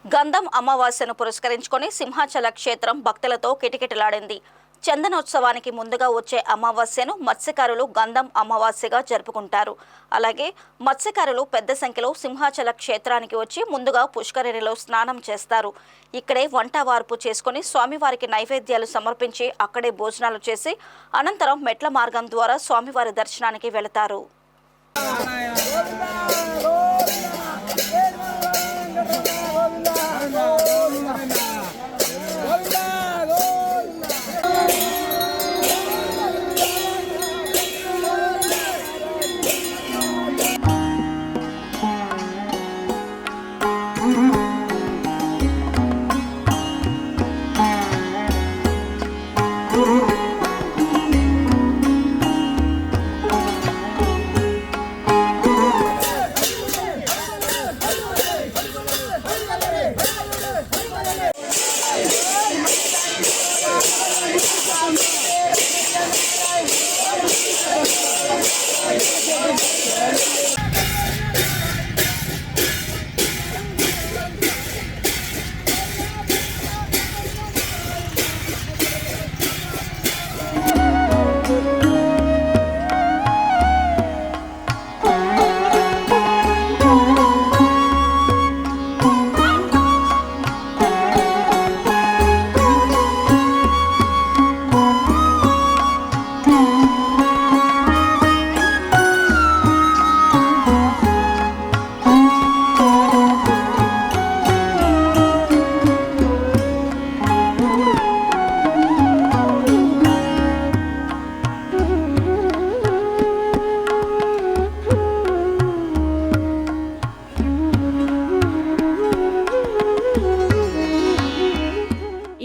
గంధం అమావాస్యను పురస్కరించుకొని సింహాచల క్షేత్రం భక్తులతో కిటకిటలాడింది. చందనోత్సవానికి ముందుగా వచ్చే అమావాస్యను మత్స్యకారులు గంధం అమావాస్యగా జరుపుకుంటారు. అలాగే మత్స్యకారులు పెద్ద సంఖ్యలో సింహాచల క్షేత్రానికి వచ్చి ముందుగా పుష్కరిణిలో స్నానం చేస్తారు. ఇక్కడే వంట వార్పు చేసుకుని స్వామివారికి నైవేద్యాలు సమర్పించి అక్కడే భోజనాలు చేసి అనంతరం మెట్ల మార్గం ద్వారా స్వామివారి దర్శనానికి వెళతారు.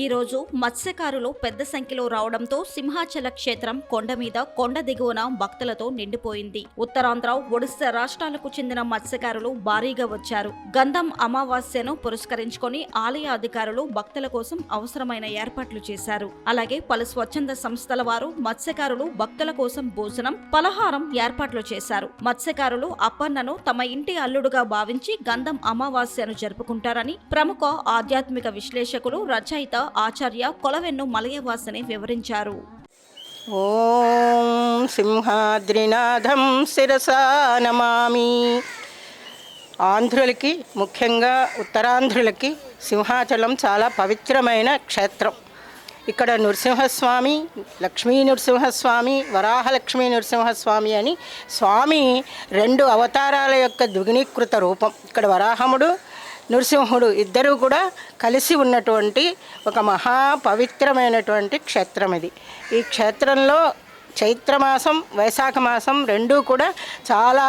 ఈరోజు మత్స్యకారులు పెద్ద సంఖ్యలో రావడంతో సింహాచల క్షేత్రం కొండ మీద కొండ దిగువన భక్తులతో నిండిపోయింది. ఉత్తరాంధ్ర, ఒడిశా రాష్ట్రాలకు చెందిన మత్స్యకారులు భారీగా వచ్చారు. గంధం అమావాస్యను పురస్కరించుకొని ఆలయ అధికారులు భక్తుల కోసం అవసరమైన ఏర్పాట్లు చేశారు. అలాగే పలు స్వచ్ఛంద సంస్థల వారు మత్స్యకారులు భక్తుల కోసం భోజనం, పలహారం ఏర్పాట్లు చేశారు. మత్స్యకారులు అప్పన్నను తమ ఇంటి అల్లుడుగా భావించి గంధం అమావాస్యను జరుపుకుంటారని ప్రముఖ ఆధ్యాత్మిక విశ్లేషకులు, రచయిత ఆచార్య కొలవెన్ను మలయవాసని వివరించారు. ఓం సింహాద్రినాథం శిరసా నమామి. ఆంధ్రులకి, ముఖ్యంగా ఉత్తరాంధ్రులకి సింహాచలం చాలా పవిత్రమైన క్షేత్రం. ఇక్కడ నృసింహస్వామి, లక్ష్మీ నృసింహస్వామి, వరాహలక్ష్మీ నృసింహస్వామి అని స్వామి రెండు అవతారాల యొక్క ద్విగుణీకృత రూపం. ఇక్కడ వరాహముడు, నృసింహుడు ఇద్దరూ కూడా కలిసి ఉన్నటువంటి ఒక మహా పవిత్రమైనటువంటి క్షేత్రం ఇది. ఈ క్షేత్రంలో చైత్రమాసం, వైశాఖ మాసం రెండూ కూడా చాలా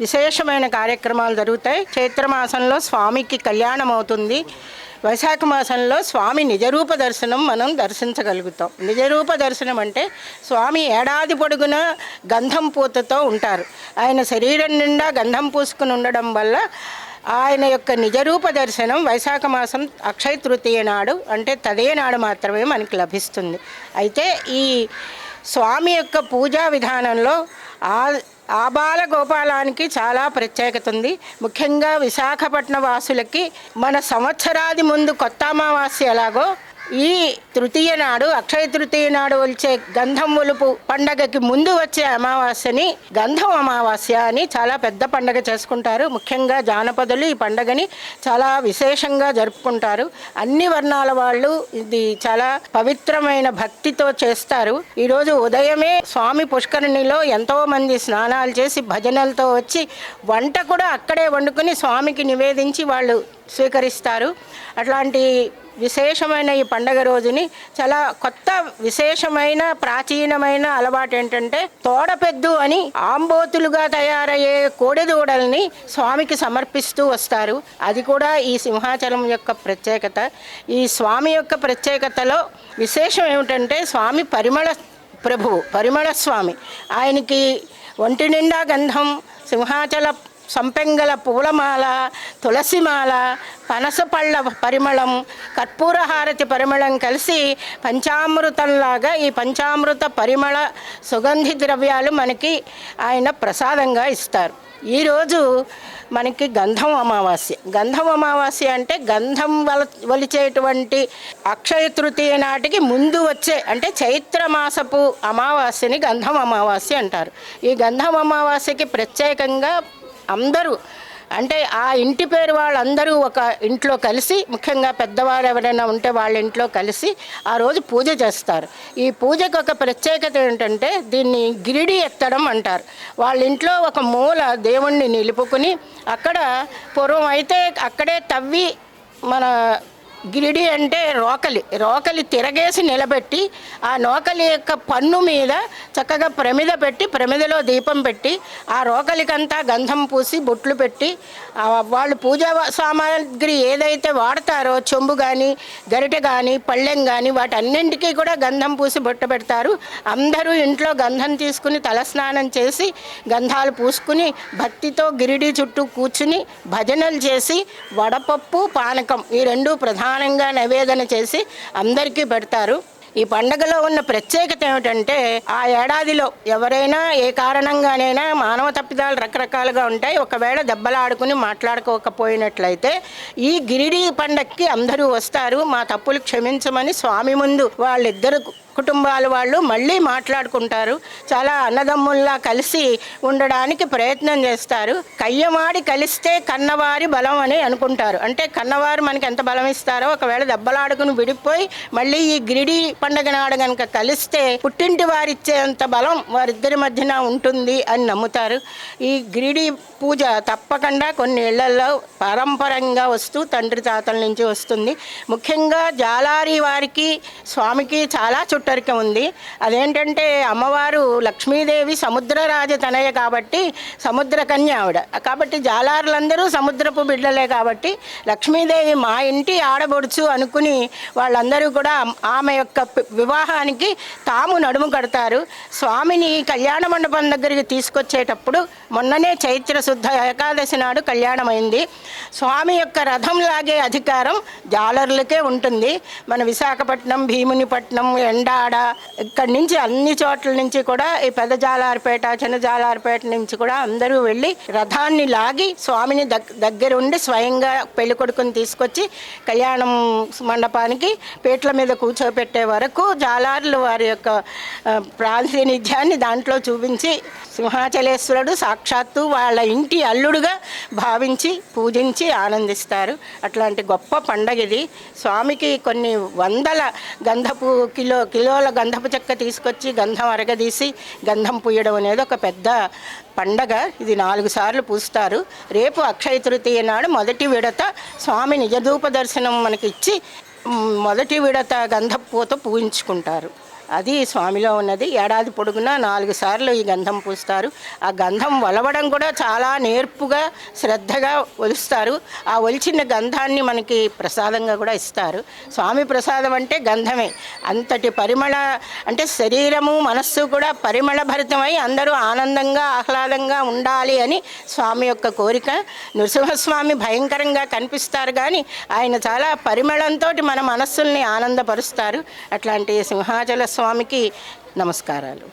విశేషమైన కార్యక్రమాలు జరుగుతాయి. చైత్రమాసంలో స్వామికి కళ్యాణం అవుతుంది. వైశాఖ మాసంలో స్వామి నిజరూప దర్శనం మనం దర్శించగలుగుతాం. నిజరూప దర్శనం అంటే స్వామి ఏడాది పొడుగున గంధం పూతతో ఉంటారు. ఆయన శరీరం నిండా గంధం పూసుకుని ఉండడం వల్ల ఆయన యొక్క నిజరూప దర్శనం వైశాఖ మాసం అక్షయ తృతీయ నాడు, అంటే తదే నాడు మాత్రమే మనకి లభిస్తుంది. అయితే ఈ స్వామి యొక్క పూజా విధానంలో ఆబాల గోపాలానికి చాలా ప్రత్యేకత ఉంది. ముఖ్యంగా విశాఖపట్నం వాసులకి మన సంవత్సరాది ముందు కొత్త అమావాస్య ఎలాగో ఈ తృతీయ నాడు, అక్షయ తృతీయ నాడు వచ్చే గంధం ఒలుపు పండగకి ముందు వచ్చే అమావాస్యని గంధం అమావాస్య అని చాలా పెద్ద పండగ చేసుకుంటారు. ముఖ్యంగా జానపదులు ఈ పండగని చాలా విశేషంగా జరుపుకుంటారు. అన్ని వర్ణాల వాళ్ళు ఇది చాలా పవిత్రమైన భక్తితో చేస్తారు. ఈరోజు ఉదయమే స్వామి పుష్కరిణిలో ఎంతోమంది స్నానాలు చేసి భజనలతో వచ్చి వంట కూడా అక్కడే వండుకొని స్వామికి నివేదించి వాళ్ళు స్వీకరిస్తారు. అట్లాంటి విశేషమైన ఈ పండగ రోజుని చాలా కొత్త విశేషమైన ప్రాచీనమైన అలవాటు ఏంటంటే తోడపెద్దు అని ఆంబోతులుగా తయారయ్యే కోడెదూడల్ని స్వామికి సమర్పిస్తూ వస్తారు. అది కూడా ఈ సింహాచలం యొక్క ప్రత్యేకత. ఈ స్వామి యొక్క ప్రత్యేకతలో విశేషం ఏమిటంటే స్వామి పరిమళ ప్రభువు, పరిమళ స్వామి. ఆయనకి ఒంటి నిండా గంధం, సింహాచల సంపెంగల పూలమాల, తులసిమాల, పనసపళ్ళ పరిమళం, కర్పూరహారతి పరిమళం కలిసి పంచామృతంలాగా ఈ పంచామృత పరిమళ సుగంధి ద్రవ్యాలు మనకి ఆయన ప్రసాదంగా ఇస్తారు. ఈరోజు మనకి గంధం అమావాస్య. గంధం అమావాస్య అంటే గంధం వలిచేటువంటి అక్షయ తృతీయ నాటికి ముందు వచ్చే అంటే చైత్ర మాసపు అమావాస్యని గంధం అమావాస్య అంటారు. ఈ గంధం అమావాస్యకి ప్రత్యేకంగా అందరూ అంటే ఆ ఇంటి పేరు వాళ్ళందరూ ఒక ఇంట్లో కలిసి, ముఖ్యంగా పెద్దవారు ఎవరైనా ఉంటే వాళ్ళ ఇంట్లో కలిసి ఆ రోజు పూజ చేస్తారు. ఈ పూజకు ఒక ప్రత్యేకత ఏంటంటే దీన్ని గిరిడి ఎత్తడం అంటారు. వాళ్ళ ఇంట్లో ఒక మూల దేవుణ్ణి నిలుపుకుని అక్కడ పూర్వం అయితే అక్కడే తవ్వి మన గిరిడి అంటే రోకలి తిరగేసి నిలబెట్టి ఆ నోకలి యొక్క పన్ను మీద చక్కగా ప్రమిద పెట్టి ప్రమిదలో దీపం పెట్టి ఆ రోకలికంతా గంధం పూసి బొట్లు పెట్టి వాళ్ళు పూజా సామాగ్రి ఏదైతే వాడతారో చెంబు కానీ గరిటె కానీ పళ్ళెం కానీ వాటన్నింటికీ కూడా గంధం పూసి బొట్టు పెడతారు. అందరూ ఇంట్లో గంధం తీసుకుని తలస్నానం చేసి గంధాలు పూసుకుని భక్తితో గిరిడి చుట్టూ కూర్చుని భజనలు చేసి వడపప్పు పానకం ఈ రెండు ప్రధానంగా నైవేదన చేసి అందరికీ పెడతారు. ఈ పండగలో ఉన్న ప్రత్యేకత ఏమిటంటే ఆ ఏడాదిలో ఎవరైనా ఏ కారణంగానైనా మానవ తప్పిదాలు రకరకాలుగా ఉంటాయి. ఒకవేళ దెబ్బలాడుకుని మాట్లాడుకోకపోయినట్లయితే ఈ గిరిడి పండగకి అందరూ వస్తారు. మా తప్పులు క్షమించమని స్వామి ముందు వాళ్ళిద్దరు కుటుంబాల వాళ్ళు మళ్ళీ మాట్లాడుకుంటారు. చాలా అన్నదమ్ముల్లా కలిసి ఉండడానికి ప్రయత్నం చేస్తారు. కయ్యమాడి కలిస్తే కన్నవారి బలం అని అనుకుంటారు. అంటే కన్నవారు మనకి ఎంత బలం ఇస్తారో ఒకవేళ దెబ్బలాడుకుని విడిపోయి మళ్ళీ ఈ గిరిడి పండగ నాడు కనుక కలిస్తే పుట్టింటి వారిచ్చేంత బలం వారిద్దరి మధ్యన ఉంటుంది అని నమ్ముతారు. ఈ గిరిడి పూజ తప్పకుండా కొన్ని ఇళ్లలో పరంపరంగా వస్తూ తండ్రి తాతల నుంచి వస్తుంది. ముఖ్యంగా జాలారి వారికి స్వామికి చాలా చుట్టరిక ఉంది. అదేంటంటే అమ్మవారు లక్ష్మీదేవి సముద్రరాజ తనయ కాబట్టి సముద్ర కన్య ఆవిడ కాబట్టి జాలారులందరూ సముద్రపు బిడ్డలే కాబట్టి లక్ష్మీదేవి మా ఇంటి ఆడబొడుచు అనుకుని వాళ్ళందరూ కూడా ఆమె యొక్క వివాహానికి తాము నడుము కడతారు. స్వామిని కళ్యాణ మండపం దగ్గరికి తీసుకొచ్చేటప్పుడు మొన్ననే చైత్ర శుద్ధ ఏకాదశి నాడు కళ్యాణమైంది. స్వామి యొక్క రథం లాగే అధికారం జాలర్లకే ఉంటుంది. మన విశాఖపట్నం, భీమునిపట్నం, ఎండాడ ఇక్కడి నుంచి అన్ని చోట్ల నుంచి కూడా ఈ పెద్ద జాలార్పేట, చిన్న జాలార్పేట నుంచి కూడా అందరూ వెళ్ళి రథాన్ని లాగి స్వామిని దగ్గరుండి స్వయంగా పెళ్లి కొడుకుని తీసుకొచ్చి కళ్యాణం మండపానికి పీటల మీద కూర్చోపెట్టే వరకు జాలార్లు వారి యొక్క ప్రాతినిధ్యాన్ని దాంట్లో చూపించి సింహాచలేశ్వరుడు సాక్షాత్తు వాళ్ళ ఇంటి అల్లుడుగా భావించి పూజించి ఆనందిస్తారు. అట్లాంటి గొప్ప పండగ ఇది. స్వామికి కొన్ని వందల గంధపు కిలోల గంధపు చెక్క తీసుకొచ్చి గంధం అరగదీసి గంధం పూయడం అనేది ఒక పెద్ద పండగ. ఇది 4 సార్లు పూస్తారు. రేపు అక్షయ తృతీయ నాడు మొదటి విడత స్వామి నిజధూప దర్శనం మనకి ఇచ్చి మొదటి విడత గంధపు పూత పూయించుకుంటారు. అది స్వామిలో ఉన్నది. ఏడాది పొడుగునా 4 సార్లు ఈ గంధం పూస్తారు. ఆ గంధం వలవడం కూడా చాలా నేర్పుగా శ్రద్ధగా ఒలుస్తారు. ఆ ఒలిచిన గంధాన్ని మనకి ప్రసాదంగా కూడా ఇస్తారు. స్వామి ప్రసాదం అంటే గంధమే. అంతటి పరిమళ అంటే శరీరము మనస్సు కూడా పరిమళ భరితమై అందరూ ఆనందంగా ఆహ్లాదంగా ఉండాలి అని స్వామి యొక్క కోరిక. నృసింహస్వామి భయంకరంగా కనిపిస్తారు కానీ ఆయన చాలా పరిమళంతో మన మనస్సుల్ని ఆనందపరుస్తారు. అట్లాంటి సింహాచల స్వామికి నమస్కారాలు.